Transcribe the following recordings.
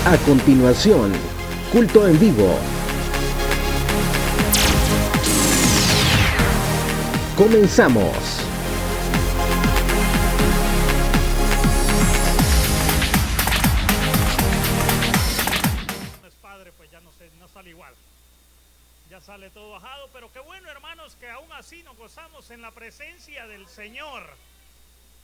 A continuación, culto en vivo. Comenzamos. Padre, pues ya no sale igual. Ya sale todo bajado, pero qué bueno, hermanos, que aún así nos gozamos en la presencia del Señor.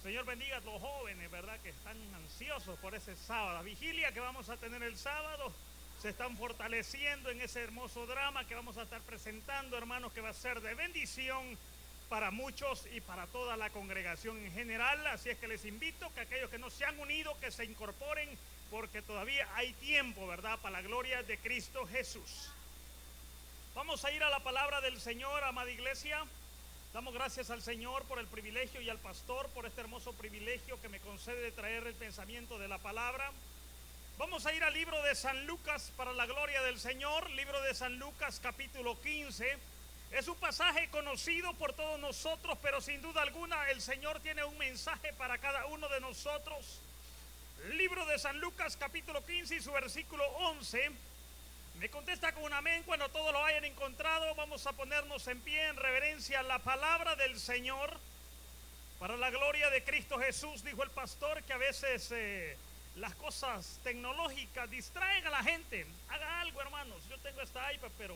Señor bendiga a los jóvenes, ¿verdad? Que están ansiosos por ese sábado. La vigilia que vamos a tener el sábado, se están fortaleciendo en ese hermoso drama que vamos a estar presentando, hermanos, que va a ser de bendición para muchos y para toda la congregación en general. Así es que les invito que aquellos que no se han unido, que se incorporen, porque todavía hay tiempo, ¿verdad? Para la gloria de Cristo Jesús. Vamos a ir a la palabra del Señor, amada iglesia. Damos gracias al Señor por el privilegio y al pastor por este hermoso privilegio que me concede de traer el pensamiento de la palabra. Vamos a ir al libro de San Lucas para la gloria del Señor. Libro de San Lucas, capítulo 15. Es un pasaje conocido por todos nosotros, pero sin duda alguna el Señor tiene un mensaje para cada uno de nosotros. Libro de San Lucas, capítulo 15 y su versículo 11. Me contesta con un amén cuando todos lo hayan encontrado. Vamos a ponernos en pie en reverencia a la palabra del Señor. Para la gloria de Cristo Jesús, dijo el pastor, que a veces las cosas tecnológicas distraen a la gente. Haga algo, hermanos. Yo tengo esta iPad, pero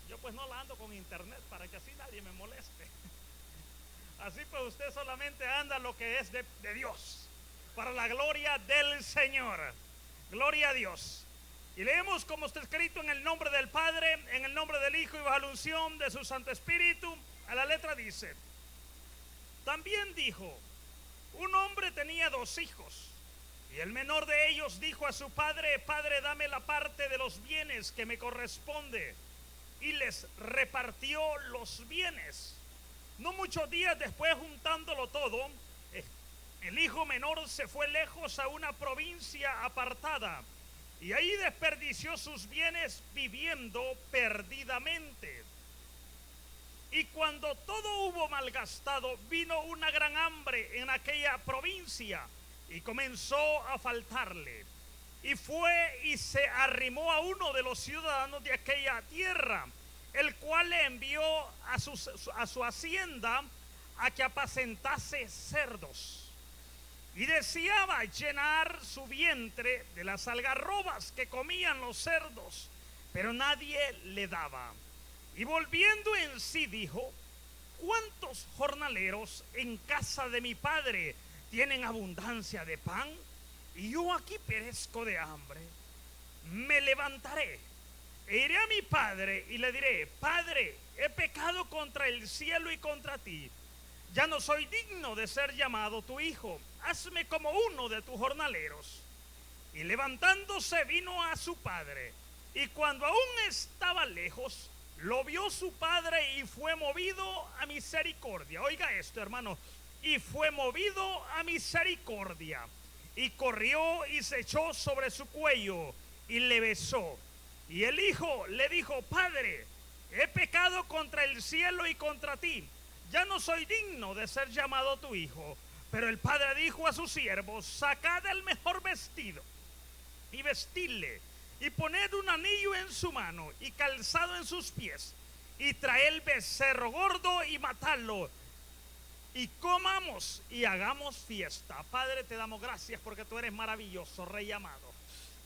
yo pues no la ando con internet para que así nadie me moleste. Así pues usted solamente anda lo que es de Dios. Para la gloria del Señor. Gloria a Dios. Y leemos como está escrito: en el nombre del Padre, en el nombre del Hijo y bajo la unción de su Santo Espíritu. A la letra dice: también dijo, un hombre tenía 2 hijos, y el menor de ellos dijo a su padre: Padre, dame la parte de los bienes que me corresponde. Y les repartió los bienes. No muchos días después, juntándolo todo, el hijo menor se fue lejos a una provincia apartada, y ahí desperdició sus bienes viviendo perdidamente. Y cuando todo hubo malgastado, vino una gran hambre en aquella provincia y comenzó a faltarle. Y fue y se arrimó a uno de los ciudadanos de aquella tierra, el cual le envió a su hacienda a que apacentase cerdos. Y deseaba llenar su vientre de las algarrobas que comían los cerdos, pero nadie le daba. Y volviendo en sí dijo: ¿cuántos jornaleros en casa de mi padre tienen abundancia de pan? Y yo aquí perezco de hambre. Me levantaré e iré a mi padre y le diré: Padre, he pecado contra el cielo y contra ti. Ya no soy digno de ser llamado tu hijo. Hazme como uno de tus jornaleros. Y levantándose vino a su padre. Y cuando aún estaba lejos, lo vio su padre y fue movido a misericordia. Oiga esto, hermano. Y fue movido a misericordia. Y corrió y se echó sobre su cuello y le besó. Y el hijo le dijo: Padre, he pecado contra el cielo y contra ti. Ya no soy digno de ser llamado tu hijo. Pero el padre dijo a sus siervos: sacad el mejor vestido y vestidle, y poned un anillo en su mano y calzado en sus pies, y traed el becerro gordo y matadlo, y comamos y hagamos fiesta. Padre, te damos gracias porque tú eres maravilloso, Rey amado.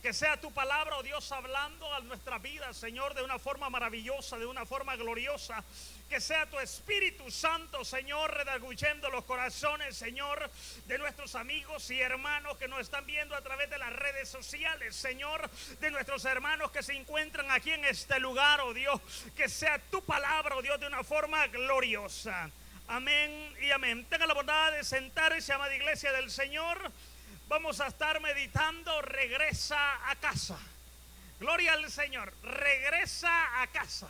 Que sea tu palabra, oh Dios, hablando a nuestra vida, Señor, de una forma maravillosa, de una forma gloriosa. Que sea tu Espíritu Santo, Señor, redarguyendo los corazones, Señor, de nuestros amigos y hermanos que nos están viendo a través de las redes sociales, Señor, de nuestros hermanos que se encuentran aquí en este lugar, oh Dios. Que sea tu palabra, oh Dios, de una forma gloriosa. Amén y amén. Tenga la bondad de sentarse, amada iglesia del Señor. Vamos a estar meditando: regresa a casa. Gloria al Señor. Regresa a casa.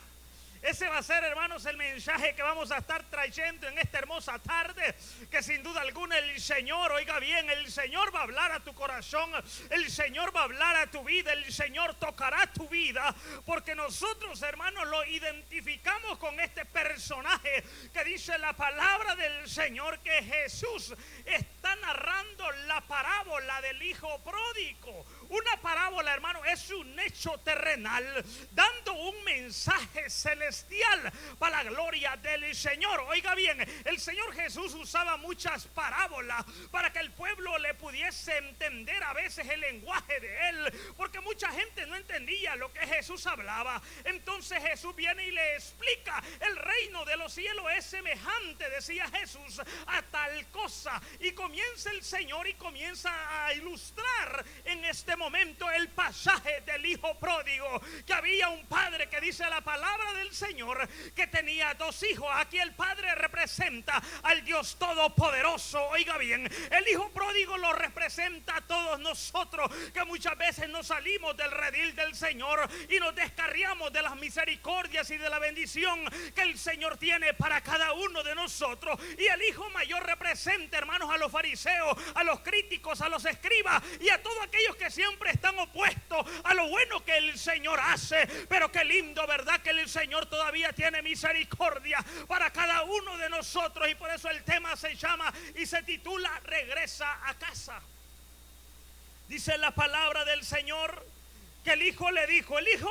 Ese va a ser, hermanos, el mensaje que vamos a estar trayendo en esta hermosa tarde, que sin duda alguna el Señor, oiga bien, el Señor va a hablar a tu corazón, el Señor va a hablar a tu vida, el Señor tocará tu vida, porque nosotros, hermanos, lo identificamos con este personaje que dice la palabra del Señor, que Jesús está narrando la parábola del hijo pródigo, una parábola hermano, es un hecho terrenal dando un mensaje celestial para la gloria del Señor. Oiga bien, el Señor Jesús usaba muchas parábolas para que el pueblo le pudiese entender a veces el lenguaje de él, porque mucha gente no entendía lo que Jesús hablaba. Entonces Jesús viene y le explica: el reino de los cielos es semejante, decía Jesús, a tal cosa. Y comienza el Señor y comienza a ilustrar en este momento el pasaje del hijo pródigo, que había un padre, que dice la palabra del Señor, que tenía dos hijos. Aquí el padre representa al Dios todopoderoso. Oiga bien, el hijo pródigo lo representa a todos nosotros, que muchas veces nos salimos del redil del Señor y nos descarriamos de las misericordias y de la bendición que el Señor tiene para cada uno de nosotros. Y el hijo mayor representa, hermanos, a los fariseos, a los críticos, a los escribas y a todos aquellos que siempre están opuestos a lo bueno que el Señor hace. Pero qué lindo, ¿verdad?, que el Señor todavía tiene misericordia para cada uno de nosotros. Y por eso el tema se llama y se titula Regresa a casa. Dice la palabra del Señor que el hijo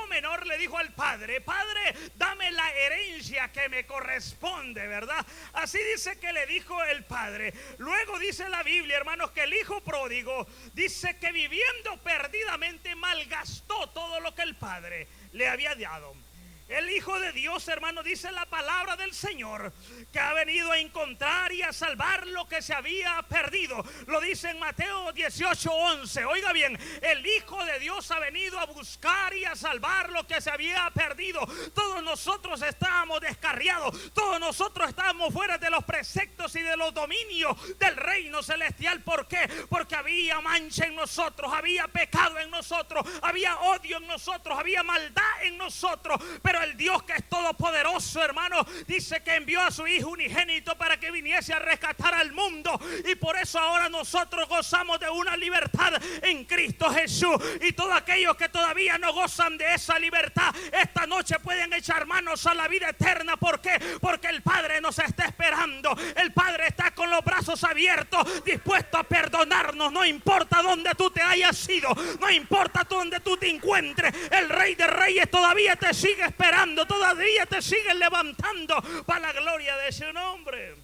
menor le dijo al padre: Padre, dame la herencia que me corresponde, ¿verdad? Así dice que le dijo el padre. Luego dice la Biblia, hermanos, que el hijo pródigo dice que viviendo perdidamente malgastó todo lo que el padre le había dado. El Hijo de Dios, hermano, dice la palabra del Señor, que ha venido a encontrar y a salvar lo que se había perdido. Lo dice en Mateo 18:11. Oiga bien, el Hijo de Dios ha venido a buscar y a salvar lo que se había perdido. Todos nosotros estábamos descarriados, todos nosotros estábamos fuera de los preceptos y de los dominios del reino celestial. ¿Por qué? Porque había mancha en nosotros, había pecado en nosotros, había odio en nosotros, había maldad en nosotros. Pero el Dios, que es todopoderoso, hermano, dice que envió a su Hijo unigénito para que viniese a rescatar al mundo. Y por eso ahora nosotros gozamos de una libertad en Cristo Jesús. Y todos aquellos que todavía no gozan de esa libertad, esta noche pueden echar manos a la vida eterna. ¿Por qué? Porque el Padre nos está esperando. El Padre está con los brazos abiertos, dispuesto a perdonarnos. No importa dónde tú te hayas ido, no importa dónde tú te encuentres, el Rey de Reyes todavía te sigue esperando, todavía te siguen levantando para la gloria de su nombre.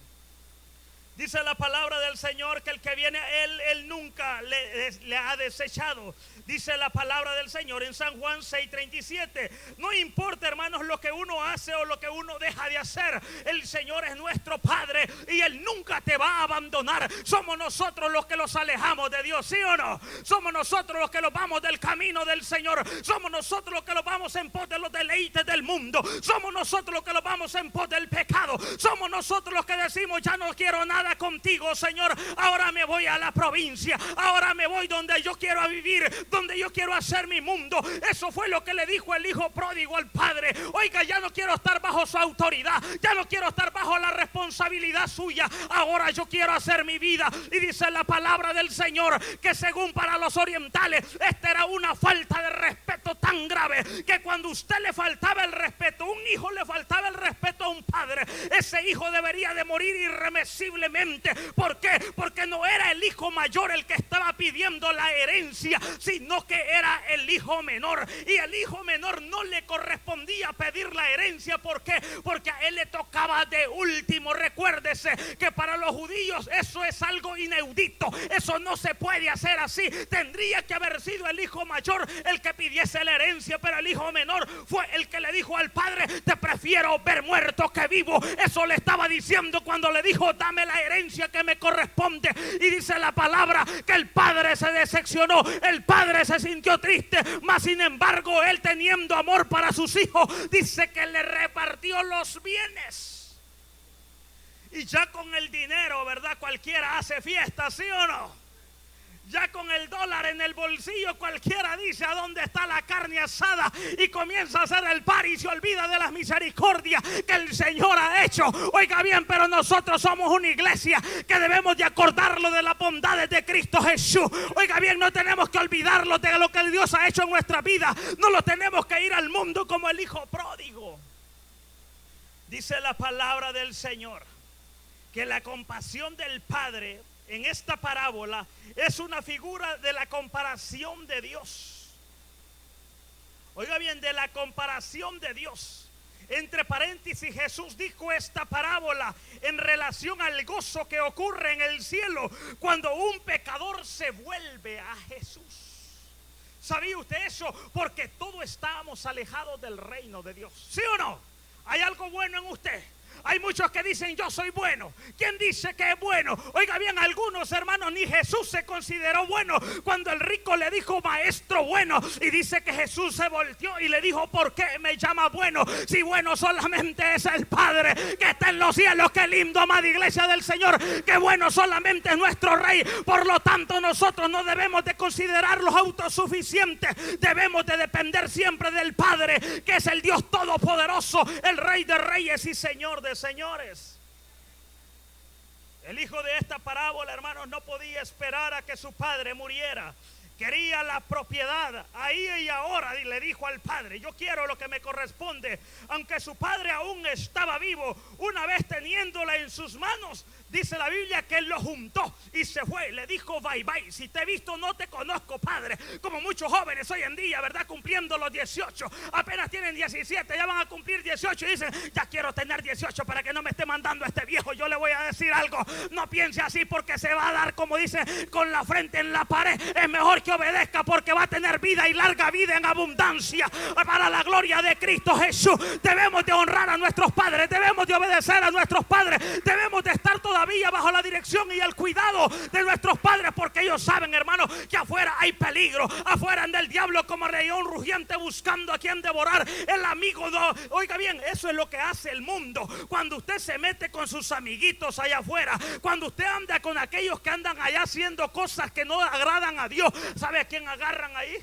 Dice la palabra del Señor que el que viene a Él nunca le ha desechado. Dice la palabra del Señor en San Juan 6:37. No importa, hermanos, lo que uno hace o lo que uno deja de hacer, el Señor es nuestro Padre y Él nunca te va a abandonar. Somos nosotros los que los alejamos de Dios, ¿sí o no? Somos nosotros los que los vamos del camino del Señor. Somos nosotros los que los vamos en pos de los deleites del mundo. Somos nosotros los que los vamos en pos del pecado. Somos nosotros los que decimos: ya no quiero nada contigo, Señor. Ahora me voy a la provincia. Ahora me voy donde yo quiero vivir, donde yo quiero hacer mi mundo. Eso fue lo que le dijo el hijo pródigo al padre. Oiga, ya no quiero estar bajo su autoridad, ya no quiero estar bajo la responsabilidad suya. Ahora yo quiero hacer mi vida. Y dice la palabra del Señor que según para los orientales, esta era una falta de respeto tan grave que cuando usted le faltaba el respeto, un hijo le faltaba el respeto a un padre, ese hijo debería de morir irremisiblemente. ¿Por qué? Porque no era el hijo mayor el que estaba pidiendo la herencia, sino que era el hijo menor. Y el hijo menor no le correspondía pedir la herencia. ¿Por qué? Porque a él le tocaba de último. Recuérdese que para los judíos eso es algo inaudito. Eso no se puede hacer así. Tendría que haber sido el hijo mayor el que pidiese la herencia, pero el hijo menor fue el que le dijo al padre: te prefiero ver muerto que vivo. Eso le estaba diciendo cuando le dijo: dame la herencia que me corresponde. Y dice la palabra que el padre se decepcionó, el padre se sintió triste, mas sin embargo él, teniendo amor para sus hijos, dice que le repartió los bienes. Y ya con el dinero, ¿verdad?, cualquiera hace fiesta, ¿sí o no? Ya con el dólar en el bolsillo cualquiera dice: ¿a dónde está la carne asada? Y comienza a hacer el party y se olvida de las misericordias que el Señor ha hecho. Oiga bien, pero nosotros somos una iglesia que debemos de acordarlo de las bondades de Cristo Jesús. Oiga bien, no tenemos que olvidarlo de lo que Dios ha hecho en nuestra vida. No lo tenemos que ir al mundo como el hijo pródigo. Dice la palabra del Señor que la compasión del Padre en esta parábola es una figura de la comparación de Dios. Oiga bien, de la comparación de Dios. Entre paréntesis, Jesús dijo esta parábola en relación al gozo que ocurre en el cielo cuando un pecador se vuelve a Jesús. ¿Sabía usted eso? Porque todos estábamos alejados del reino de Dios. ¿Sí o no? ¿Hay algo bueno en usted? Hay muchos que dicen yo soy bueno. ¿Quién dice que es bueno? Oiga bien, algunos hermanos, ni Jesús se consideró bueno cuando el rico le dijo maestro bueno. Y dice que Jesús se volteó y le dijo, ¿por qué me llama bueno? Si bueno solamente es el Padre que está en los cielos. Qué lindo, amada iglesia del Señor. Qué bueno solamente es nuestro Rey. Por lo tanto, nosotros no debemos de considerarlos autosuficientes. Debemos de depender siempre del Padre, que es el Dios todopoderoso, el Rey de reyes y Señor de señores. El hijo de esta parábola, hermanos, no podía esperar a que su padre muriera. Quería la propiedad ahí y ahora, y le dijo al padre, yo quiero lo que me corresponde. Aunque su padre aún estaba vivo, una vez teniéndola en sus manos, dice la Biblia que él lo juntó y se fue. Le dijo bye bye, si te he visto no te conozco, padre. Como muchos jóvenes hoy en día, ¿verdad? Cumpliendo los 18, apenas tienen 17, ya van a cumplir 18 y dicen, ya quiero tener 18 para que no me esté mandando este viejo. Yo le voy a decir algo, no piense así, porque se va a dar, como dice, con la frente en la pared. Es mejor que obedezca, porque va a tener vida y larga vida en abundancia para la gloria de Cristo Jesús. Debemos de honrar a nuestros padres, debemos de obedecer a nuestros padres, debemos de estar todavía bajo la dirección y el cuidado de nuestros padres, porque ellos saben, hermano, que afuera hay peligro, afuera anda el diablo como león rugiente buscando a quien devorar. El amigo no. Oiga bien, eso es lo que hace el mundo. Cuando usted se mete con sus amiguitos allá afuera, cuando usted anda con aquellos que andan allá haciendo cosas que no agradan a Dios, ¿sabe a quién agarran ahí?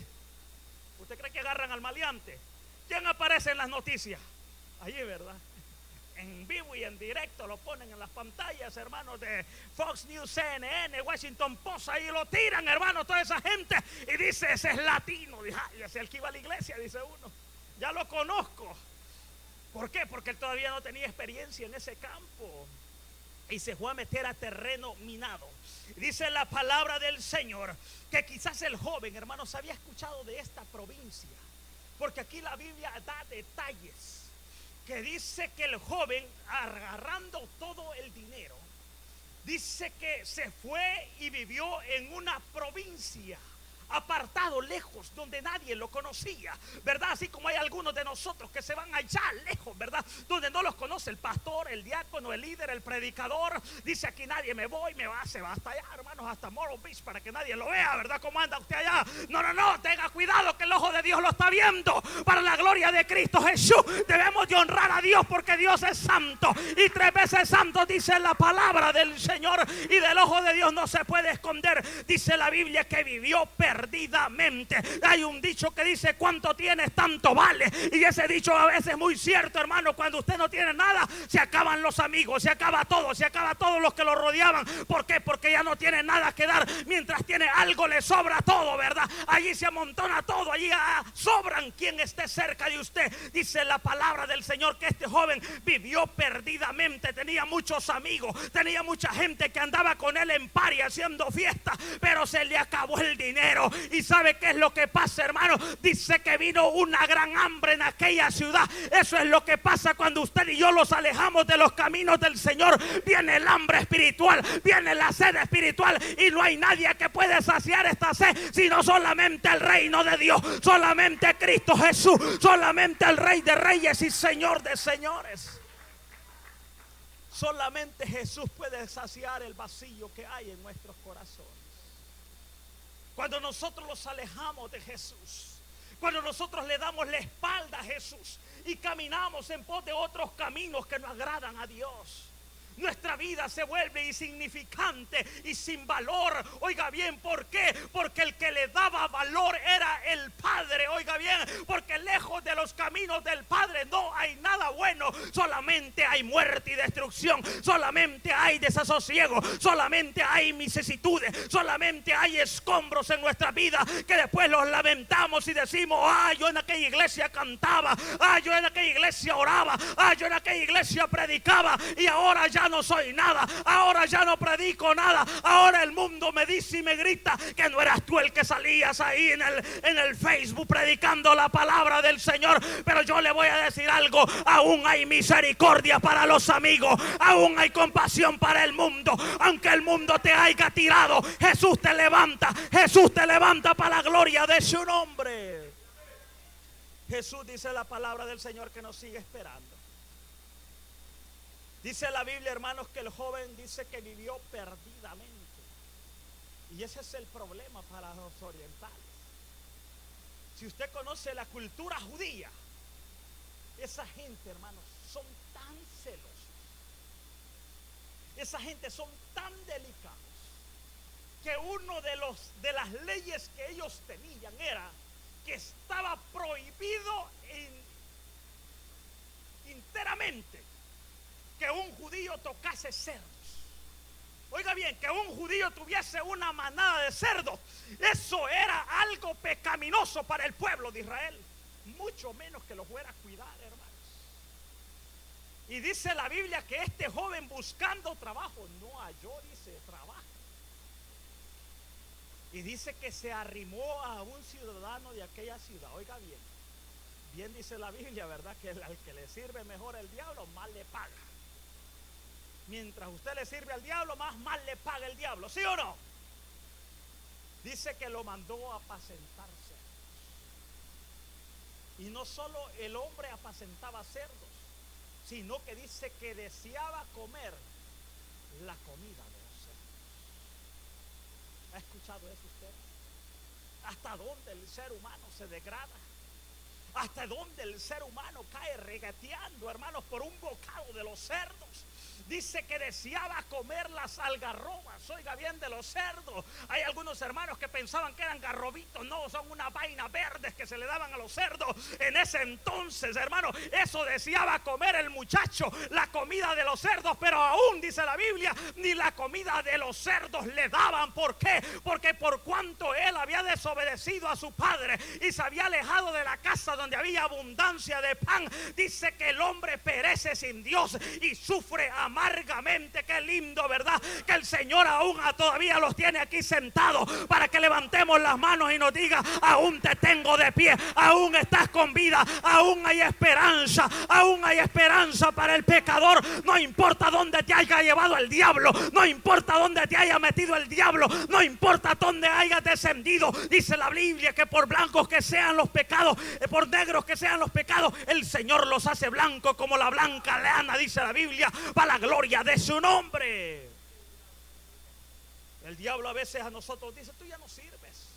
¿Usted cree que agarran al maleante? ¿Quién aparece en las noticias? Allí, ¿verdad? En vivo y en directo lo ponen en las pantallas, hermanos, de Fox News, CNN, Washington Post. Ahí lo tiran, hermano, toda esa gente. Y dice, ese es latino. Dice, ese es el que iba a la iglesia, dice uno. Ya lo conozco. ¿Por qué? Porque él todavía no tenía experiencia en ese campo. Y se fue a meter a terreno minado. Dice la palabra del Señor que quizás el joven, hermanos, había escuchado de esta provincia, porque aquí la Biblia da detalles, que dice que el joven, agarrando todo el dinero, dice que se fue y vivió en una provincia apartado, lejos, donde nadie lo conocía, ¿verdad? Así como hay algunos de nosotros que se van allá lejos, ¿verdad? Donde no los conoce el pastor, el diácono, el líder, el predicador. Dice, aquí nadie me voy, se va hasta allá, hermanos, hasta Morro Beach, para que nadie lo vea, ¿verdad? ¿Cómo anda usted allá? No, tenga cuidado, que el ojo de Dios lo está viendo. Para la gloria de Cristo Jesús, debemos de honrar a Dios, porque Dios es santo, y 3 veces santo, dice la palabra del Señor, y del ojo de Dios no se puede esconder. Dice la Biblia que vivió perdidamente. Hay un dicho que dice, cuánto tienes tanto vale. Y ese dicho a veces es muy cierto, hermano. Cuando usted no tiene nada, se acaban los amigos, se acaba todos los que lo rodeaban. ¿Por qué? Porque ya no tiene nada que dar. Mientras tiene algo, le sobra todo, ¿verdad? Allí se amontona todo, allí sobran quien esté cerca de usted. Dice la palabra del Señor que este joven vivió perdidamente. Tenía muchos amigos, tenía mucha gente que andaba con él en party haciendo fiesta, pero se le acabó el dinero. Y ¿sabe qué es lo que pasa, hermano? Dice que vino una gran hambre en aquella ciudad. Eso es lo que pasa cuando usted y yo los alejamos de los caminos del Señor. Viene el hambre espiritual, viene la sed espiritual, y no hay nadie que pueda saciar esta sed sino solamente el reino de Dios, solamente Cristo Jesús, solamente el Rey de reyes y Señor de señores. Solamente Jesús puede saciar el vacío que hay en nuestros corazones. Cuando nosotros los alejamos de Jesús, cuando nosotros le damos la espalda a Jesús y caminamos en pos de otros caminos que no agradan a Dios, nuestra vida se vuelve insignificante y sin valor. Oiga bien, ¿por qué? Porque el que le daba valor era el Padre. Oiga bien, porque lejos de los caminos del Padre no hay nada bueno. Solamente hay muerte y destrucción, solamente hay desasosiego, solamente hay vicisitudes, solamente hay escombros en nuestra vida, que después los lamentamos y decimos, yo en aquella iglesia cantaba, yo en aquella iglesia oraba, yo en aquella iglesia predicaba, y ahora ya ya no soy nada, ahora ya no predico nada, ahora el mundo me dice y me grita que no eras tú el que salías ahí en el Facebook predicando la palabra del Señor. Pero yo le voy a decir algo, aún hay misericordia para los amigos, aún hay compasión para el mundo. Aunque el mundo te haya tirado, Jesús te levanta para la gloria de su nombre. Jesús, dice la palabra del Señor, que nos sigue esperando. Dice la Biblia, hermanos, que el joven dice que vivió perdidamente. Y ese es el problema para los orientales. Si usted conoce la cultura judía, esa gente, hermanos, son tan celosos. Esa gente son tan delicados que uno de las leyes que ellos tenían era que estaba prohibido enteramente que un judío tocase cerdos. Oiga bien, que un judío tuviese una manada de cerdos, eso era algo pecaminoso para el pueblo de Israel, mucho menos que lo fuera a cuidar, hermanos. Y dice la Biblia que este joven, buscando trabajo, no halló, dice, trabajo. Y dice que se arrimó a un ciudadano de aquella ciudad. Oiga bien, bien dice la Biblia, ¿verdad? Que al que le sirve mejor el diablo, más le paga. Mientras usted le sirve al diablo, más mal le paga el diablo, ¿sí o no? Dice que lo mandó a apacentar cerdos. Y no solo el hombre apacentaba cerdos, sino que dice que deseaba comer la comida de los cerdos. ¿Ha escuchado eso usted? ¿Hasta dónde el ser humano se degrada? ¿Hasta dónde el ser humano cae regateando, hermanos, por un bocado de los cerdos? Dice que deseaba comer las algarrobas, oiga bien, de los cerdos. Hay algunos hermanos que pensaban que eran garrobitos. No, son unas vainas verdes que se le daban a los cerdos. En ese entonces, hermano, eso deseaba comer el muchacho, la comida de los cerdos. Pero aún, dice la Biblia, ni la comida de los cerdos le daban. ¿Por qué? Porque por cuanto él había desobedecido a su padre y se había alejado de la casa donde había abundancia de pan, dice que el hombre perece sin Dios y sufre amargamente. Qué lindo, ¿verdad? Que el Señor aún todavía los tiene aquí sentados para que levantemos las manos y nos diga: aún te tengo de pie, aún estás con vida, aún hay esperanza para el pecador. No importa dónde te haya llevado el diablo, no importa dónde te haya metido el diablo, no importa dónde hayas descendido. Dice la Biblia que por blancos que sean los pecados, por negros que sean los pecados, el Señor los hace blancos como la blanca lana, dice la Biblia, para la gloria de su nombre. El diablo a veces a nosotros dice: tú ya no sirves,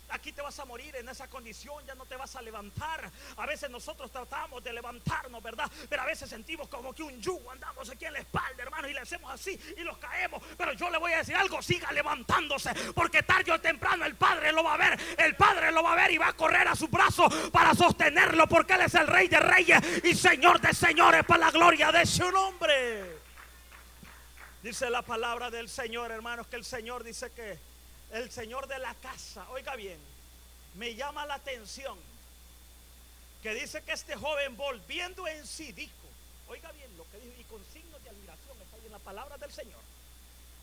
aquí te vas a morir en esa condición, ya no te vas a levantar. A veces nosotros tratamos de levantarnos, ¿verdad? Pero a veces sentimos como que un yugo, andamos aquí en la espalda, hermano, y le hacemos así y nos caemos. Pero yo le voy a decir algo: siga levantándose, porque tarde o temprano el Padre lo va a ver. El Padre lo va a ver y va a correr a su brazo para sostenerlo, porque Él es el Rey de Reyes y Señor de Señores, para la gloria de su nombre. Dice la palabra del Señor, hermanos, que el Señor dice que el Señor de la casa, oiga bien, me llama la atención que dice que este joven, volviendo en sí, dijo, oiga bien lo que dijo, y con signo de admiración, está ahí en la palabra del Señor,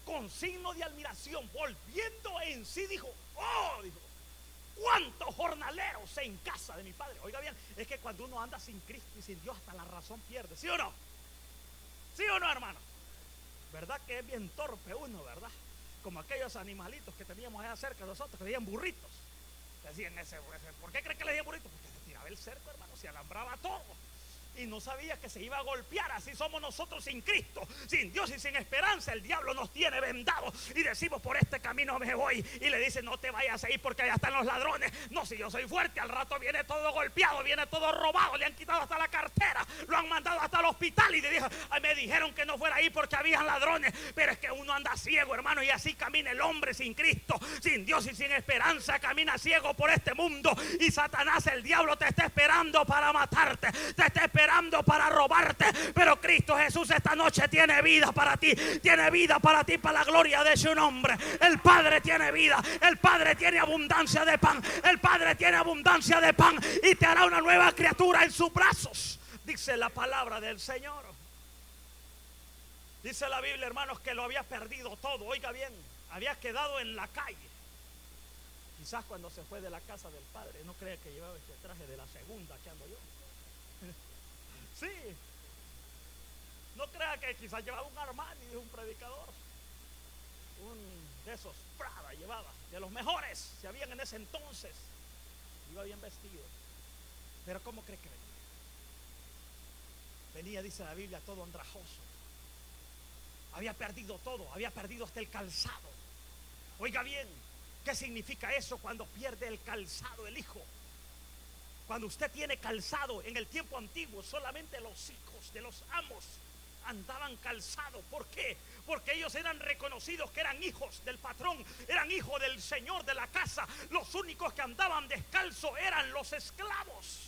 con signo de admiración, volviendo en sí, dijo: oh, dijo, cuántos jornaleros en casa de mi padre. Oiga bien, es que cuando uno anda sin Cristo y sin Dios, hasta la razón pierde, ¿sí o no? ¿Sí o no, hermano? ¿Verdad que es bien torpe uno, verdad? Como aquellos animalitos que teníamos allá cerca de nosotros, que decían burritos. Decían ¿por qué creen que le decían burritos? Porque se tiraba el cerco, hermano, se alambraba todo y no sabía que se iba a golpear. Así somos nosotros sin Cristo, sin Dios y sin esperanza. El diablo nos tiene vendados y decimos: por este camino me voy, y le dice: no te vayas a ir porque allá están los ladrones. No, si yo soy fuerte, al rato viene todo golpeado, viene todo robado, le han quitado hasta la cartera, lo han mandado hasta el hospital. Y me dijeron que no fuera ahí porque habían ladrones. Pero es que uno anda ciego, hermano, y así camina el hombre sin Cristo, sin Dios y sin esperanza. Camina ciego por este mundo, y Satanás, el diablo, te está esperando para matarte, te está esperando para robarte. Pero Cristo Jesús esta noche tiene vida para ti, tiene vida para ti, para la gloria de su nombre. El Padre tiene vida, el Padre tiene abundancia de pan, el Padre tiene abundancia de pan, y te hará una nueva criatura en sus brazos, dice la palabra del Señor. Dice la Biblia, hermanos, que lo había perdido todo. Oiga bien, había quedado en la calle. Quizás cuando se fue de la casa del padre, no cree que llevaba este traje de la segunda que ando yo. Sí, no crea que quizás llevaba un Armani de un predicador, un de esos Prada llevaba, de los mejores se habían en ese entonces. Iba bien vestido. Pero ¿cómo cree que venía? Venía, dice la Biblia, todo andrajoso. Había perdido todo, había perdido hasta el calzado. Oiga bien, ¿qué significa eso cuando pierde el calzado el hijo? Cuando usted tiene calzado, en el tiempo antiguo solamente los hijos de los amos andaban calzados. ¿Por qué? Porque ellos eran reconocidos que eran hijos del patrón, eran hijos del señor de la casa. Los únicos que andaban descalzos eran los esclavos.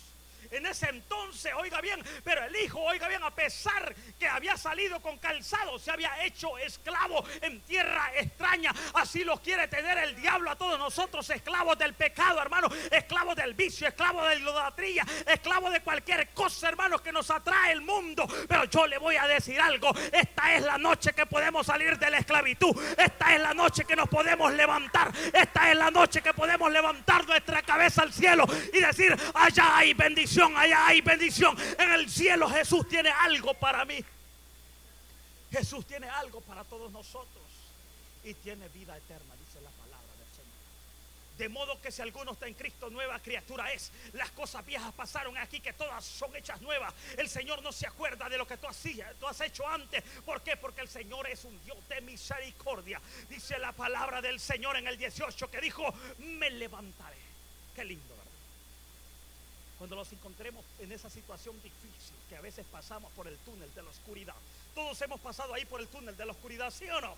En ese entonces, oiga bien, pero el hijo, oiga bien, a pesar que había salido con calzado, se había hecho esclavo en tierra extraña. Así lo quiere tener el diablo a todos nosotros, esclavos del pecado, hermano, esclavos del vicio, esclavos de la idolatría, esclavos de cualquier cosa, hermanos, que nos atrae el mundo. Pero yo le voy a decir algo: esta es la noche que podemos salir de la esclavitud. Esta es la noche que nos podemos levantar. Esta es la noche que podemos levantar nuestra cabeza al cielo y decir: allá hay bendición. Allá hay bendición. En el cielo Jesús tiene algo para mí. Jesús tiene algo para todos nosotros. Y tiene vida eterna, dice la palabra del Señor. De modo que si alguno está en Cristo, nueva criatura es. Las cosas viejas pasaron aquí, que todas son hechas nuevas. El Señor no se acuerda de lo que tú has hecho antes. ¿Por qué? Porque el Señor es un Dios de misericordia. Dice la palabra del Señor en el 18 que dijo: me levantaré. Qué lindo, ¿verdad? Cuando nos encontremos en esa situación difícil que a veces pasamos por el túnel de la oscuridad. Todos hemos pasado ahí por el túnel de la oscuridad, ¿sí o no?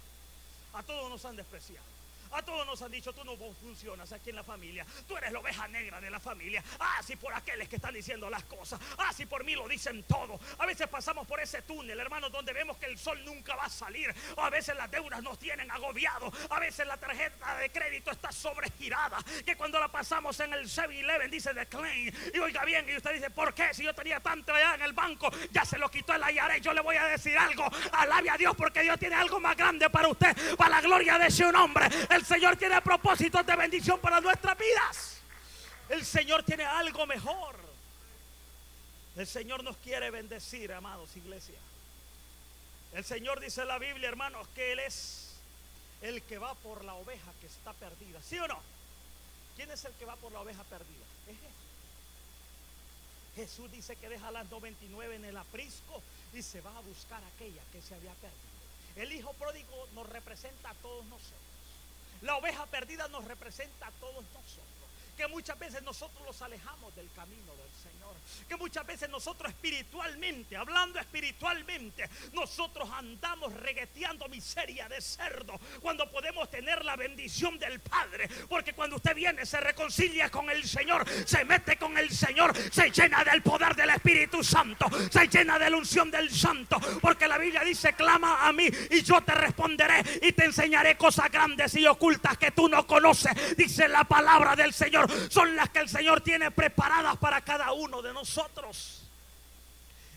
A todos nos han despreciado. A todos nos han dicho: tú no funcionas aquí en la familia, tú eres la oveja negra de la familia. Ah, si por aquellos que están diciendo las cosas, ah, si por mí lo dicen todo. A veces pasamos por ese túnel, hermanos, donde vemos que el sol nunca va a salir. A veces las deudas nos tienen agobiados. A veces la tarjeta de crédito está sobregirada, que cuando la pasamos en el 7-Eleven dice decline. Y oiga bien, y usted dice: ¿por qué? Si yo tenía tanto allá en el banco, ya se lo quitó el IRS. Yo le voy a decir algo: alabe a Dios, porque Dios tiene algo más grande para usted, para la gloria de su nombre. El Señor tiene propósitos de bendición para nuestras vidas. El Señor tiene algo mejor. El Señor nos quiere bendecir, amados, iglesia. El Señor dice en la Biblia, hermanos, que Él es el que va por la oveja que está perdida. ¿Sí o no? ¿Quién es el que va por la oveja perdida? Es Jesús. Jesús dice que deja las 99 en el aprisco y se va a buscar aquella que se había perdido. El hijo pródigo nos representa a todos nosotros. La oveja perdida nos representa a todos nosotros. Que muchas veces nosotros los alejamos del camino del Señor. Que muchas veces nosotros espiritualmente, hablando espiritualmente, nosotros andamos regueteando miseria de cerdo, cuando podemos tener la bendición del Padre. Porque cuando usted viene, se reconcilia con el Señor, se mete con el Señor, se llena del poder del Espíritu Santo, se llena de la unción del Santo. Porque la Biblia dice: clama a mí y yo te responderé y te enseñaré cosas grandes y ocultas que tú no conoces. Dice la palabra del Señor. Son las que el Señor tiene preparadas para cada uno de nosotros.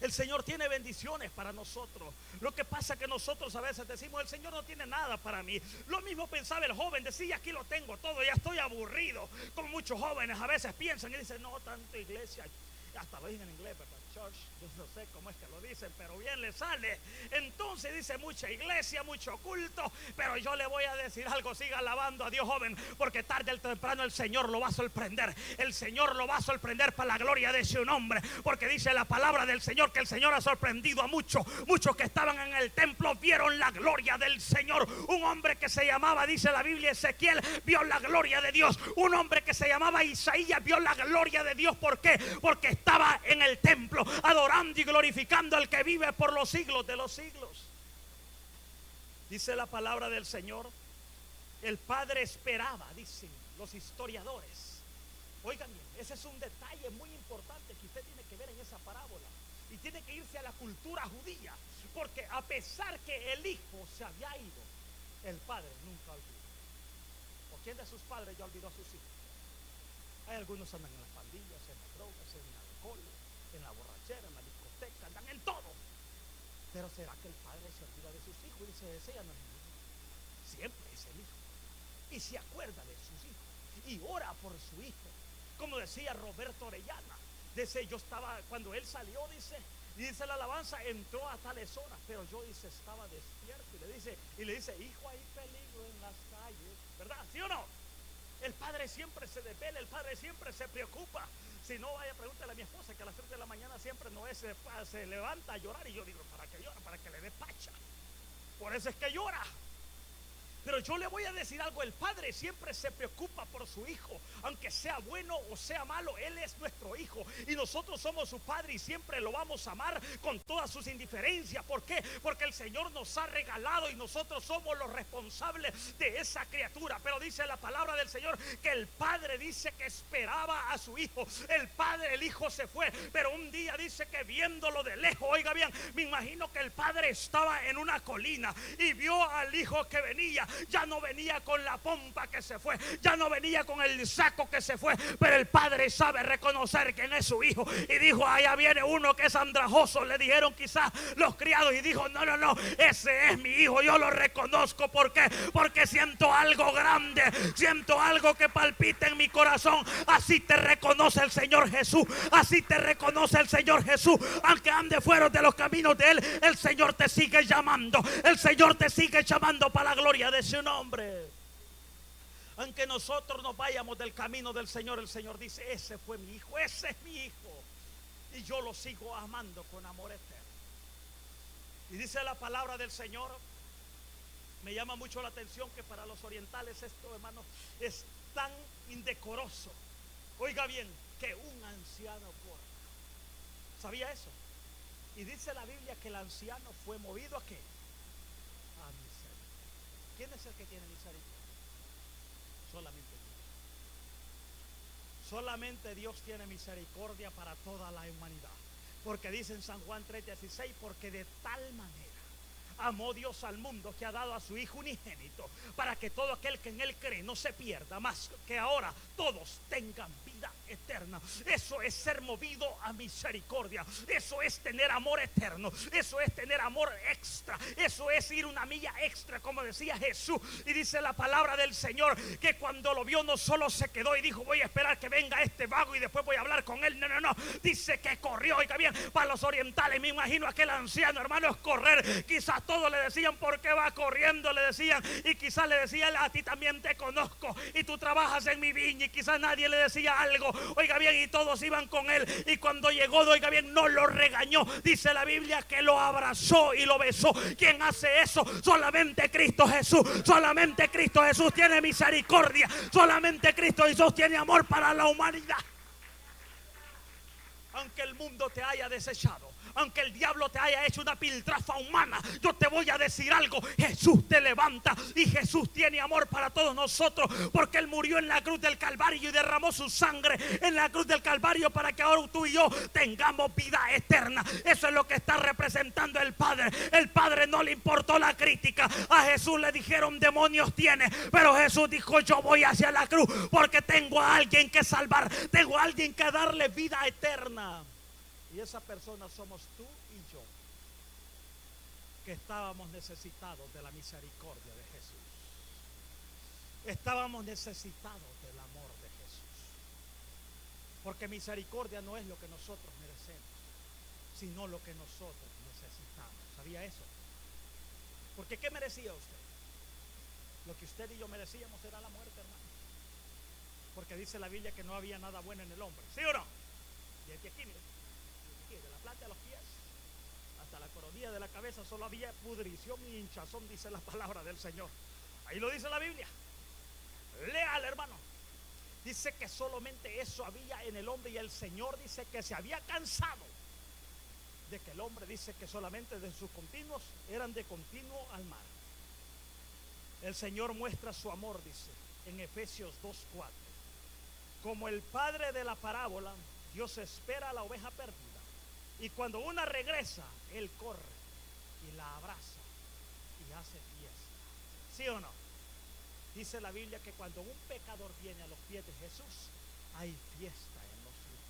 El Señor tiene bendiciones para nosotros. Lo que pasa es que nosotros a veces decimos: el Señor no tiene nada para mí. Lo mismo pensaba el joven, decía: aquí lo tengo todo, ya estoy aburrido. Como muchos jóvenes a veces piensan y dicen: no, tanta iglesia. Hasta lo dicen en inglés, ¿verdad? Church, yo no sé cómo es que lo dicen, pero bien le sale. Entonces dice: mucha iglesia, mucho culto. Pero yo le voy a decir algo: siga alabando a Dios, joven, porque tarde o temprano el Señor lo va a sorprender. El Señor lo va a sorprender para la gloria de su nombre. Porque dice la palabra del Señor que el Señor ha sorprendido a muchos. Muchos que estaban en el templo vieron la gloria del Señor. Un hombre que se llamaba, dice la Biblia, Ezequiel, vio la gloria de Dios. Un hombre que se llamaba Isaías vio la gloria de Dios. ¿Por qué? Porque estaba en el templo adorando y glorificando al que vive por los siglos de los siglos. Dice la palabra del Señor: el Padre esperaba, dicen los historiadores. Oigan bien, ese es un detalle muy importante que usted tiene que ver en esa parábola. Y tiene que irse a la cultura judía. Porque a pesar que el hijo se había ido, el padre nunca olvidó. ¿O quién de sus padres ya olvidó a sus hijos? Hay algunos andan en las pandillas, en las drogas, en el alcohol, en la borrachera, en la discoteca, andan en todo. Pero será que el padre se olvida de sus hijos y dice, ese ya no es mi hijo, siempre es el hijo, y se acuerda de sus hijos y ora por su hijo. Como decía Roberto Orellana, dice, yo estaba, cuando él salió, dice la alabanza, entró a tales horas, pero yo, dice, estaba despierto, y le dice, hijo, hay peligro en las calles, ¿verdad? ¿Sí o no? El padre siempre se desvela, el padre siempre se preocupa. Si no, vaya, pregúntale a mi esposa, que a las 3 de la mañana siempre no es, se levanta a llorar, y yo digo, ¿para qué llora? Para que le dé pacha. Por eso es que llora. Pero yo le voy a decir algo, el padre siempre se preocupa por su hijo, aunque sea bueno o sea malo, él es nuestro hijo y nosotros somos su padre y siempre lo vamos a amar con todas sus indiferencias. ¿Por qué? Porque el Señor nos ha regalado y nosotros somos los responsables de esa criatura. Pero dice la palabra del Señor que el padre dice que esperaba a su hijo. El hijo se fue, pero un día dice que viéndolo de lejos, oiga bien, me imagino que el padre estaba en una colina y vio al hijo que venía. Ya no venía con la pompa que se fue, ya no venía con el saco que se fue, pero el padre sabe reconocer quién es su hijo y dijo, allá viene uno que es andrajoso, le dijeron quizás los criados, y dijo, no, ese es mi hijo, yo lo reconozco. ¿Por qué? Porque siento algo grande, siento algo que palpita en mi corazón. Así te reconoce el Señor Jesús, así te reconoce el Señor Jesús. Aunque ande fuera de los caminos de Él, el Señor te sigue llamando, el Señor te sigue llamando para la gloria de su nombre. Aunque nosotros nos vayamos del camino del Señor, el Señor dice, ese fue mi hijo, ese es mi hijo, y yo lo sigo amando con amor eterno. Y dice la palabra del Señor, me llama mucho la atención que para los orientales esto, hermano, es tan indecoroso, oiga bien, que un anciano corra. ¿Sabía eso? Y dice la Biblia que el anciano fue movido ¿a qué? A misericordia. ¿Quién es el que tiene misericordia? Solamente Dios. Solamente Dios tiene misericordia para toda la humanidad. Porque dice en San Juan 3:16, porque de tal manera amó Dios al mundo que ha dado a su Hijo unigénito, para que todo aquel que en Él cree no se pierda, más que ahora todos tengan vida eterna. Eso es ser movido a misericordia, eso es tener amor eterno, eso es tener amor extra, eso es ir una milla extra, como decía Jesús. Y dice la palabra del Señor que cuando lo vio no solo se quedó y dijo, voy a esperar que venga este vago y después voy a hablar con él. No, dice que corrió. Oiga bien, para los orientales me imagino aquel anciano, hermano, es correr. Quizás todos le decían, ¿por qué va corriendo? Le decían, y quizás le decían, a ti también te conozco y tú trabajas en mi viña, y quizás nadie le decía algo, oiga bien, y todos iban con él. Y cuando llegó, oiga bien, no lo regañó, dice la Biblia que lo abrazó y lo besó. ¿Quién hace eso? Solamente Cristo Jesús. Solamente Cristo Jesús tiene misericordia, solamente Cristo Jesús tiene amor para la humanidad. Aunque el mundo te haya desechado, aunque el diablo te haya hecho una piltrafa humana, yo te voy a decir algo, Jesús te levanta y Jesús tiene amor para todos nosotros, porque Él murió en la cruz del Calvario y derramó su sangre en la cruz del Calvario para que ahora tú y yo tengamos vida eterna. Eso es lo que está representando el Padre. El Padre no le importó la crítica. A Jesús le dijeron, demonios tiene, pero Jesús dijo, yo voy hacia la cruz porque tengo a alguien que salvar, tengo a alguien que darle vida eterna. Y esa persona somos tú y yo, que estábamos necesitados de la misericordia de Jesús. Estábamos necesitados del amor de Jesús. Porque misericordia no es lo que nosotros merecemos, sino lo que nosotros necesitamos. ¿Sabía eso? Porque ¿qué merecía usted? Lo que usted y yo merecíamos era la muerte, hermano. Porque dice la Biblia que no había nada bueno en el hombre. ¿Sí o no? Y desde aquí, mire, de la planta de los pies hasta la coronilla de la cabeza solo había pudrición y hinchazón, dice la palabra del Señor. Ahí lo dice la Biblia. Léale, hermano. Dice que solamente eso había en el hombre, y el Señor dice que se había cansado de que el hombre, dice que solamente de sus continuos eran de continuo al mar. El Señor muestra su amor, dice en Efesios 2:4. Como el padre de la parábola, Dios espera a la oveja perdida, y cuando una regresa, Él corre y la abraza y hace fiesta. ¿Sí o no? Dice la Biblia que cuando un pecador viene a los pies de Jesús, hay fiesta en los cielos.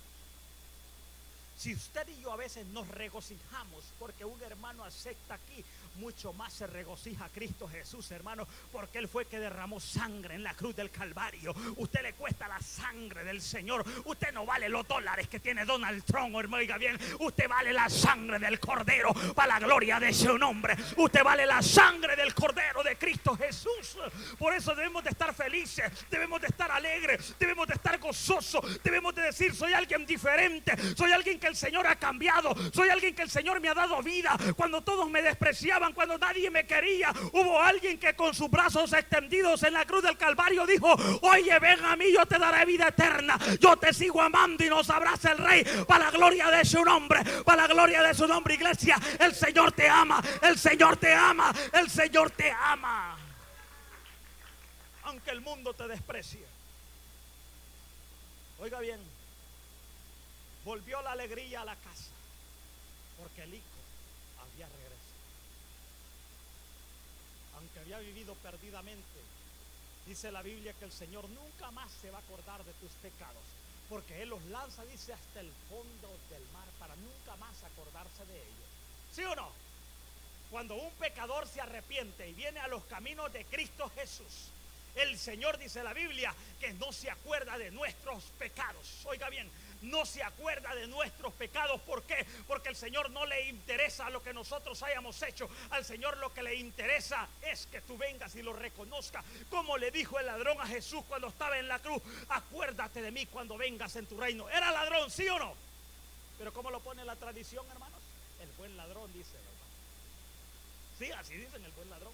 Si usted y yo a veces nos regocijamos porque un hermano acepta aquí, mucho más se regocija Cristo Jesús, hermano, porque Él fue que derramó sangre en la cruz del Calvario. Usted le cuesta la sangre del Señor. Usted no vale los dólares que tiene Donald Trump, hermano, oiga bien. Usted vale la sangre del Cordero para la gloria de su nombre. Usted vale la sangre del Cordero de Cristo Jesús. Por eso debemos de estar felices, debemos de estar alegres, debemos de estar gozosos, debemos de decir: soy alguien diferente, soy alguien que el Señor ha cambiado, soy alguien que el Señor me ha dado vida. Cuando todos me despreciaban, cuando nadie me quería, hubo alguien que con sus brazos extendidos en la cruz del Calvario dijo: oye, ven a mí, yo te daré vida eterna, yo te sigo amando y nos abraza el Rey para la gloria de su nombre, para la gloria de su nombre. Iglesia, el Señor te ama, el Señor te ama, el Señor te ama, aunque el mundo te desprecie. Oiga bien, volvió la alegría a la casa porque el hijo había regresado. Aunque había vivido perdidamente, dice la Biblia que el Señor nunca más se va a acordar de tus pecados, porque Él los lanza, dice, hasta el fondo del mar para nunca más acordarse de ellos. ¿Sí o no? Cuando un pecador se arrepiente y viene a los caminos de Cristo Jesús, el Señor, dice la Biblia, que no se acuerda de nuestros pecados. Oiga bien, no se acuerda de nuestros pecados. ¿Por qué? Porque el Señor no le interesa lo que nosotros hayamos hecho. Al Señor lo que le interesa es que tú vengas y lo reconozcas, como le dijo el ladrón a Jesús cuando estaba en la cruz: acuérdate de mí cuando vengas en tu reino. Era ladrón, ¿sí o no? Pero ¿cómo lo pone la tradición, hermanos? El buen ladrón, dice, ¿verdad? Sí, así dicen, el buen ladrón.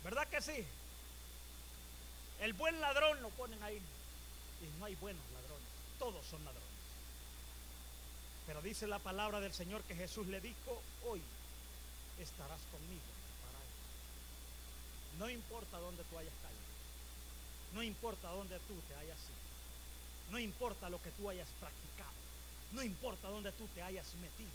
¿Verdad que sí? El buen ladrón lo ponen ahí. Y no hay buenos ladrones, todos son ladrones. Pero dice la palabra del Señor que Jesús le dijo: hoy estarás conmigo para él. No importa dónde tú hayas caído, no importa dónde tú te hayas ido, no importa lo que tú hayas practicado, no importa dónde tú te hayas metido,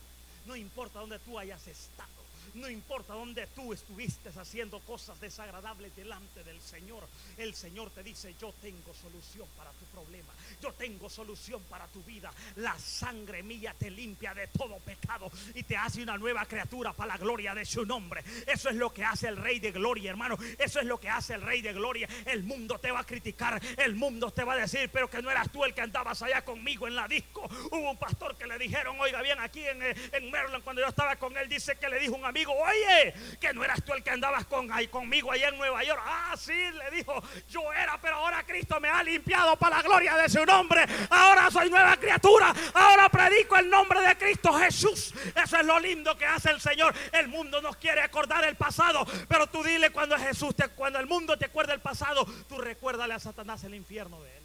no importa dónde tú hayas estado, no importa dónde tú estuviste haciendo cosas desagradables delante del Señor. El Señor te dice: yo tengo solución para tu problema, yo tengo solución para tu vida. La sangre mía te limpia de todo pecado y te hace una nueva criatura para la gloria de su nombre. Eso es lo que hace el Rey de Gloria, hermano. Eso es lo que hace el Rey de Gloria. El mundo te va a criticar, el mundo te va a decir: pero que no eras tú el que andabas allá conmigo en la disco. Hubo un pastor que le dijeron, oiga bien, aquí en Maryland, cuando yo estaba con él, dice que le dijo un amigo: oye, que no eras tú el que andabas conmigo allá en Nueva York. Ah, sí, le dijo, yo era, pero ahora Cristo me ha limpiado para la gloria de su nombre. Ahora soy nueva criatura, ahora predico el nombre de Cristo Jesús. Eso es lo lindo que hace el Señor. El mundo nos quiere acordar el pasado, pero tú dile: cuando el mundo te acuerda el pasado, tú recuérdale a Satanás el infierno de él.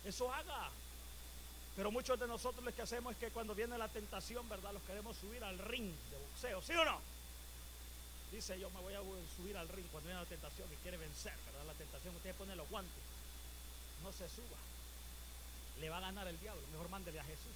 Eso haga. Pero muchos de nosotros lo que hacemos es que cuando viene la tentación, ¿verdad?, los queremos subir al ring de boxeo, ¿sí o no? Dice: yo me voy a subir al ring cuando viene la tentación y quiere vencer, ¿verdad? La tentación, usted pone los guantes, no se suba, le va a ganar el diablo. Mejor mándele a Jesús.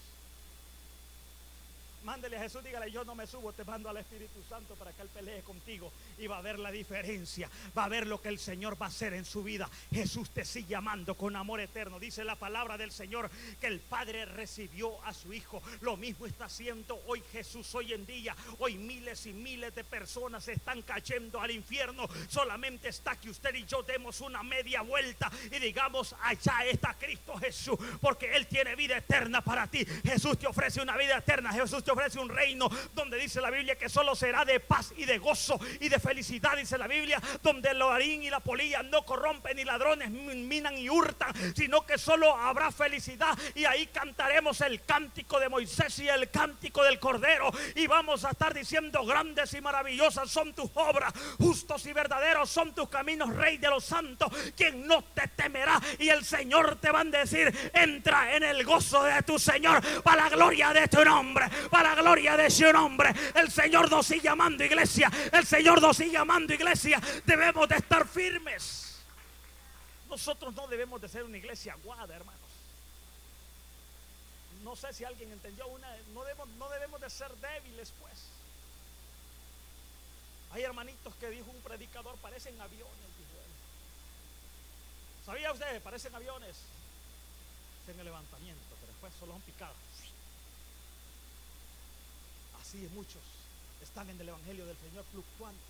Mándele a Jesús, dígale: yo no me subo, te mando al Espíritu Santo para que Él pelee contigo. Y va a ver la diferencia, va a ver lo que el Señor va a hacer en su vida. Jesús te sigue amando con amor eterno. Dice la palabra del Señor que el Padre recibió a su Hijo. Lo mismo está haciendo hoy Jesús hoy en día. Hoy miles y miles de personas se están cayendo al infierno. Solamente está que usted y yo demos una media vuelta y digamos: allá está Cristo Jesús, porque Él tiene vida eterna para ti. Jesús te ofrece una vida eterna. Jesús te ofrece un reino donde dice la Biblia que solo será de paz y de gozo y de felicidad. Dice la Biblia: donde el harín y la polilla no corrompen ni ladrones minan y hurtan, sino que solo habrá felicidad. Y ahí cantaremos el cántico de Moisés y el cántico del Cordero, y vamos a estar diciendo: grandes y maravillosas son tus obras, justos y verdaderos son tus caminos, Rey de los santos, quien no te temerá. Y el Señor te va a decir: entra en el gozo de tu Señor, para la gloria de tu nombre, para la gloria de su nombre. El Señor nos sigue amando, iglesia. El Señor nos sigue amando, iglesia. Debemos de estar firmes. Nosotros no debemos de ser una iglesia aguada, hermanos. No sé si alguien entendió. No debemos de ser débiles, pues. Hay hermanitos que dijo un predicador: parecen aviones, dijo él. ¿Sabía usted? Parecen aviones. en el levantamiento, pero después solo son picadas. Así muchos están en el evangelio del Señor fluctuantes,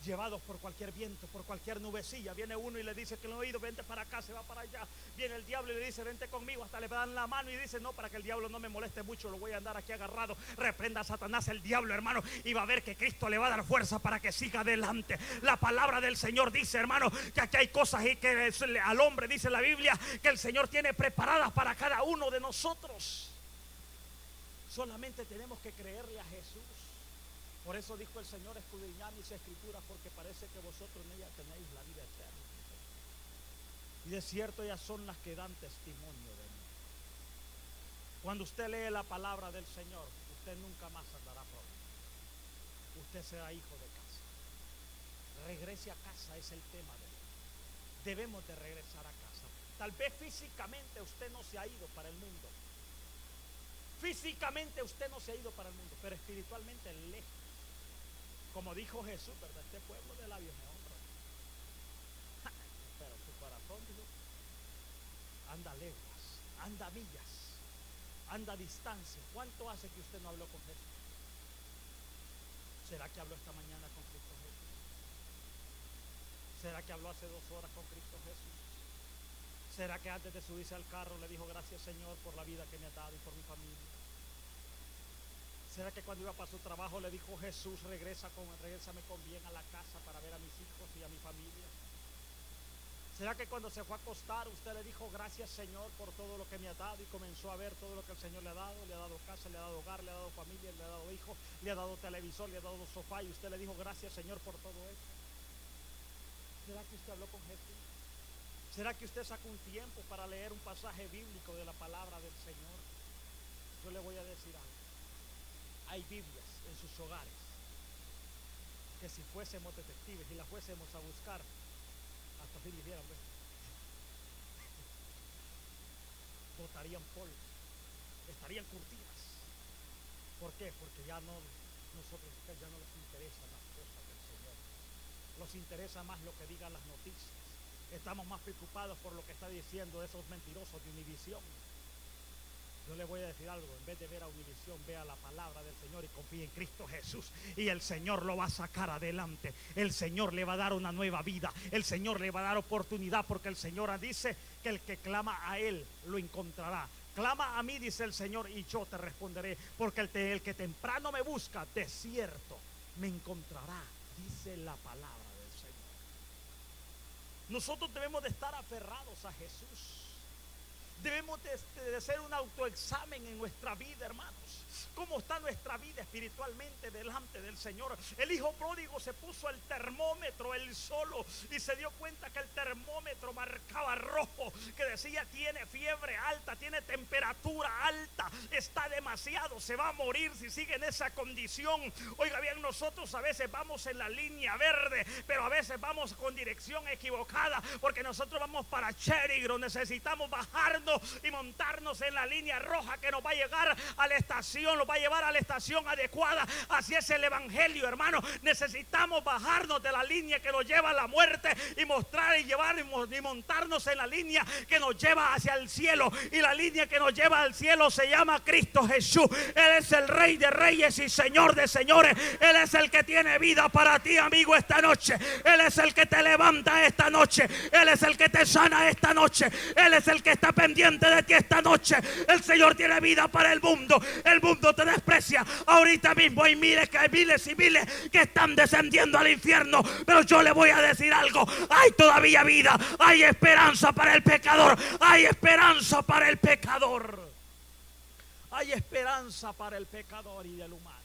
llevados por cualquier viento, por cualquier nubecilla. Viene uno y le dice que en el oído, vente para acá, se va para allá. Viene el diablo y le dice, vente conmigo. Hasta le dan la mano y dice, no, para que el diablo no me moleste mucho, lo voy a andar aquí agarrado. Reprenda a Satanás el diablo, hermano, y va a ver que Cristo le va a dar fuerza para que siga adelante. La palabra del Señor dice, hermano, que aquí hay cosas y que al hombre, dice la Biblia, que el Señor tiene preparadas para cada uno de nosotros. Solamente tenemos que creerle a Jesús. Por eso dijo el Señor, escudriñad mis escrituras, porque parece que vosotros en ellas tenéis la vida eterna. Y de cierto ellas son las que dan testimonio de mí. Cuando usted lee la palabra del Señor, usted nunca más andará por. Usted será hijo de casa. Regrese a casa, es el tema de hoy. Debemos de regresar a casa. Tal vez físicamente usted no se ha ido para el mundo. Físicamente usted no se ha ido para el mundo, pero espiritualmente lejos. Como dijo Jesús, ¿verdad? Este pueblo de labios me honra, pero su corazón, dijo, anda leguas, anda millas, anda a distancia. ¿Cuánto hace que usted no habló con Jesús? ¿Será que habló esta mañana con Cristo Jesús? ¿Será que habló hace 2 horas con Cristo Jesús? ¿Será que antes de subirse al carro le dijo, gracias Señor por la vida que me ha dado y por mi familia? ¿Será que cuando iba para su trabajo le dijo, Jesús, regrésame con bien a la casa para ver a mis hijos y a mi familia? ¿Será que cuando se fue a acostar usted le dijo, gracias Señor por todo lo que me ha dado, y comenzó a ver todo lo que el Señor le ha dado? Le ha dado casa, le ha dado hogar, le ha dado familia, le ha dado hijos, le ha dado televisor, le ha dado sofá, y usted le dijo, gracias Señor por todo eso. ¿Será que usted habló con Jesús? ¿Será que usted sacó un tiempo para leer un pasaje bíblico de la palabra del Señor? Yo le voy a decir algo. Hay Biblias en sus hogares que si fuésemos detectives y las fuésemos a buscar, hasta si vieran, botarían polvo, estarían curtidas. ¿Por qué? Porque nosotros ya no les interesan las cosas del Señor. Nos interesa más lo que digan las noticias. Estamos más preocupados por lo que está diciendo esos mentirosos de Univisión. Yo le voy a decir algo, en vez de ver a Univisión, vea la palabra del Señor y confíe en Cristo Jesús, y el Señor lo va a sacar adelante. El Señor le va a dar una nueva vida, el Señor le va a dar oportunidad, porque el Señor dice que el que clama a Él lo encontrará. Clama a mí, dice el Señor, y yo te responderé, porque el que temprano me busca, de cierto me encontrará, dice la palabra del Señor. Nosotros debemos de estar aferrados a Jesús. Debemos de hacer un autoexamen en nuestra vida, hermanos. ¿Cómo está nuestra vida espiritualmente delante del Señor? El hijo pródigo se puso el termómetro él solo y se dio cuenta que el termómetro marcaba rojo, que decía tiene fiebre alta, tiene temperatura alta, está demasiado, se va a morir si sigue en esa condición. Oiga bien, nosotros a veces vamos en la línea verde, pero a veces vamos con dirección equivocada, porque nosotros vamos para Cherigro. Necesitamos bajarnos y montarnos en la línea roja que nos va a llegar a la estación, nos va a llevar a la estación adecuada. Así es el evangelio, hermano. Necesitamos bajarnos de la línea que nos lleva a la muerte y mostrar y llevar y montarnos en la línea que nos lleva hacia el cielo. Y la línea que nos lleva al cielo se llama Cristo Jesús. Él es el Rey de Reyes y Señor de Señores. Él es el que tiene vida para ti, amigo, esta noche. Él es el que te levanta esta noche. Él es el que te sana esta noche. Él es el que está pendiente de ti esta noche. El Señor tiene vida para el mundo. El mundo te desprecia. Ahorita mismo hay miles y miles que están descendiendo al infierno, pero yo le voy a decir algo: hay todavía vida, hay esperanza para el pecador, hay esperanza para el pecador, hay esperanza para el pecador y del humano.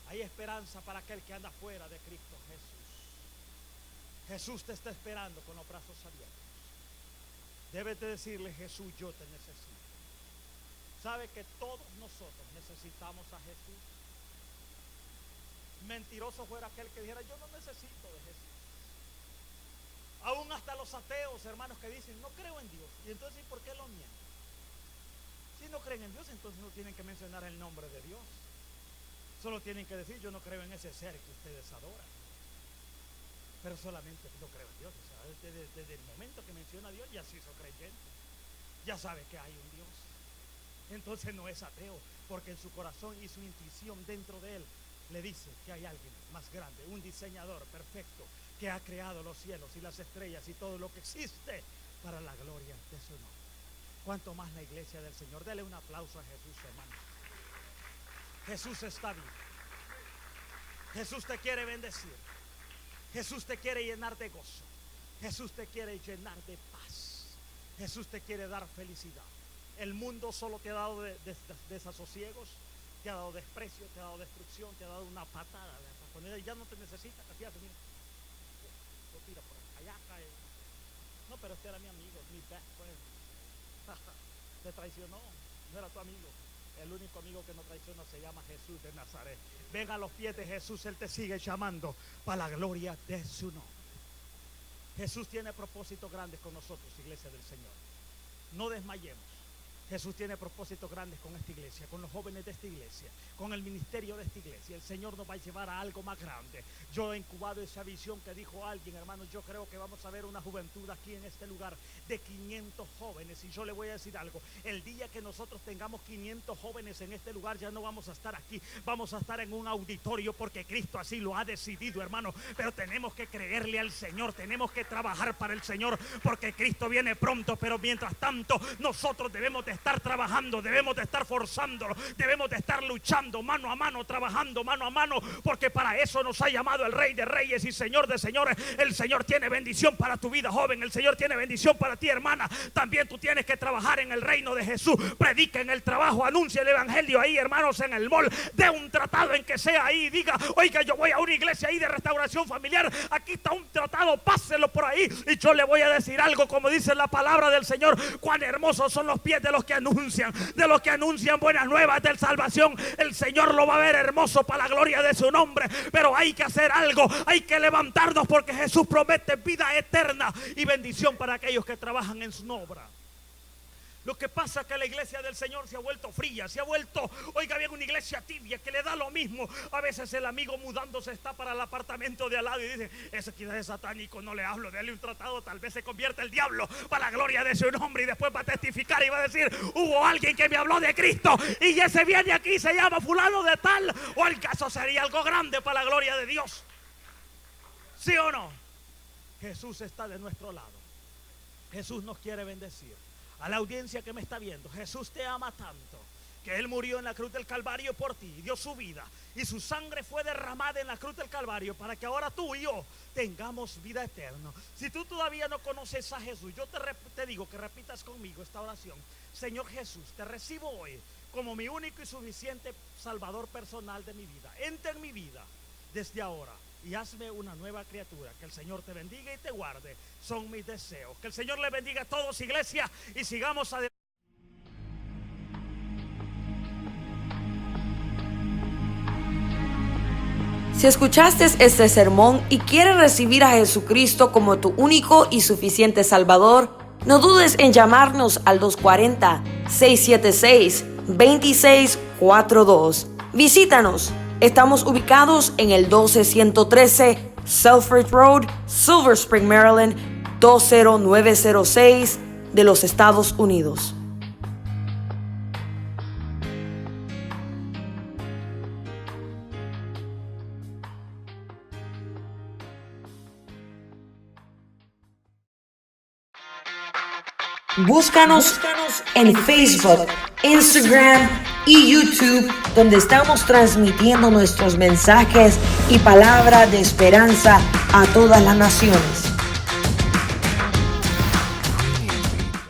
Hay esperanza para aquel que anda fuera de Cristo Jesús. Jesús te está esperando con los brazos abiertos. Debes de decirle: Jesús, yo te necesito. ¿Sabe que todos nosotros necesitamos a Jesús? Mentiroso fuera aquel que dijera: yo no necesito de Jesús. Aún hasta los ateos, hermanos, que dicen: no creo en Dios. Y entonces, ¿por qué lo mienten? Si no creen en Dios, entonces no tienen que mencionar el nombre de Dios. Solo tienen que decir: yo no creo en ese ser que ustedes adoran. Pero solamente no creo en Dios. O sea, desde el momento que menciona a Dios ya se hizo creyente. ya sabe que hay un Dios. Entonces no es ateo, porque en su corazón y su intuición dentro de él le dice que hay alguien más grande, un diseñador perfecto que ha creado los cielos y las estrellas y todo lo que existe para la gloria de su nombre. Cuanto más la iglesia del Señor. Dele un aplauso a Jesús, hermanos. Jesús está vivo. Jesús te quiere bendecir. Jesús te quiere llenar de gozo. Jesús te quiere llenar de paz. Jesús te quiere dar felicidad. El mundo solo te ha dado desasosiegos, te ha dado desprecio, te ha dado destrucción, te ha dado una patada de ratonera y ya no te necesita. Fíjate, mira, lo tira por allá cae. No, pero este era mi amigo, mi best friend. Te traicionó, no era tu amigo. El único amigo que no traiciona se llama Jesús de Nazaret. Ven a los pies de Jesús, Él te sigue llamando para la gloria de su nombre. Jesús tiene propósitos grandes con nosotros, iglesia del Señor. No desmayemos. Jesús tiene propósitos grandes con esta iglesia, con los jóvenes de esta iglesia, con el ministerio de esta iglesia. El Señor nos va a llevar a algo más grande. Yo he incubado esa visión que dijo alguien, hermanos. Yo creo que vamos a ver una juventud aquí en este lugar de 500 jóvenes. Y yo le voy a decir algo: el día que nosotros tengamos 500 jóvenes en este lugar, ya no vamos a estar aquí, vamos a estar en un auditorio, porque Cristo así lo ha decidido, hermano. Pero tenemos que creerle al Señor, tenemos que trabajar para el Señor, porque Cristo viene pronto. Pero mientras tanto, nosotros debemos de estar trabajando, debemos de estar forzándolo, debemos de estar luchando mano a mano, trabajando mano a mano, porque para eso nos ha llamado el Rey de Reyes y Señor de Señores. El Señor tiene bendición para tu vida, joven. El Señor tiene bendición para ti, hermana. También tú tienes que trabajar en el reino de Jesús. Predica en el trabajo, anuncia el evangelio ahí, hermanos, en el mall. De un tratado en que sea ahí, diga: oiga, yo voy a una iglesia ahí de restauración familiar, aquí está un tratado, páselo por ahí. Y yo le voy a decir algo, como dice la palabra del Señor: cuán hermosos son los pies de los que anuncian, buenas nuevas de salvación. El Señor lo va a ver hermoso para la gloria de su nombre. Pero hay que hacer algo, hay que levantarnos, porque Jesús promete vida eterna y bendición para aquellos que trabajan en su obra. Lo que pasa es que la iglesia del Señor se ha vuelto fría, se ha vuelto, oiga bien, una iglesia tibia que le da lo mismo. A veces el amigo mudándose está para el apartamento de al lado y dice: ese quizás es satánico, no le hablo, déle un tratado, tal vez se convierta el diablo para la gloria de su nombre. Y después va a testificar y va a decir: hubo alguien que me habló de Cristo y ese viene aquí y se llama fulano de tal. O el caso sería algo grande para la gloria de Dios. ¿Sí o no? Jesús está de nuestro lado. Jesús nos quiere bendecir. A la audiencia que me está viendo, Jesús te ama tanto que Él murió en la cruz del Calvario por ti, dio su vida y su sangre fue derramada en la cruz del Calvario para que ahora tú y yo tengamos vida eterna. Si tú todavía no conoces a Jesús, yo te digo que repitas conmigo esta oración: Señor Jesús, te recibo hoy como mi único y suficiente Salvador personal de mi vida. Entra en mi vida desde ahora y hazme una nueva criatura. Que el Señor te bendiga y te guarde. Son mis deseos. Que el Señor le bendiga a todos, iglesia, y sigamos adelante. Si escuchaste este sermón y quieres recibir a Jesucristo como tu único y suficiente Salvador, no dudes en llamarnos al 240-676-2642. Visítanos. Estamos ubicados en el 12113 Selfridge Road, Silver Spring, Maryland, 20906 de los Estados Unidos. Búscanos en Facebook, Instagram y YouTube, donde estamos transmitiendo nuestros mensajes y palabra de esperanza a todas las naciones.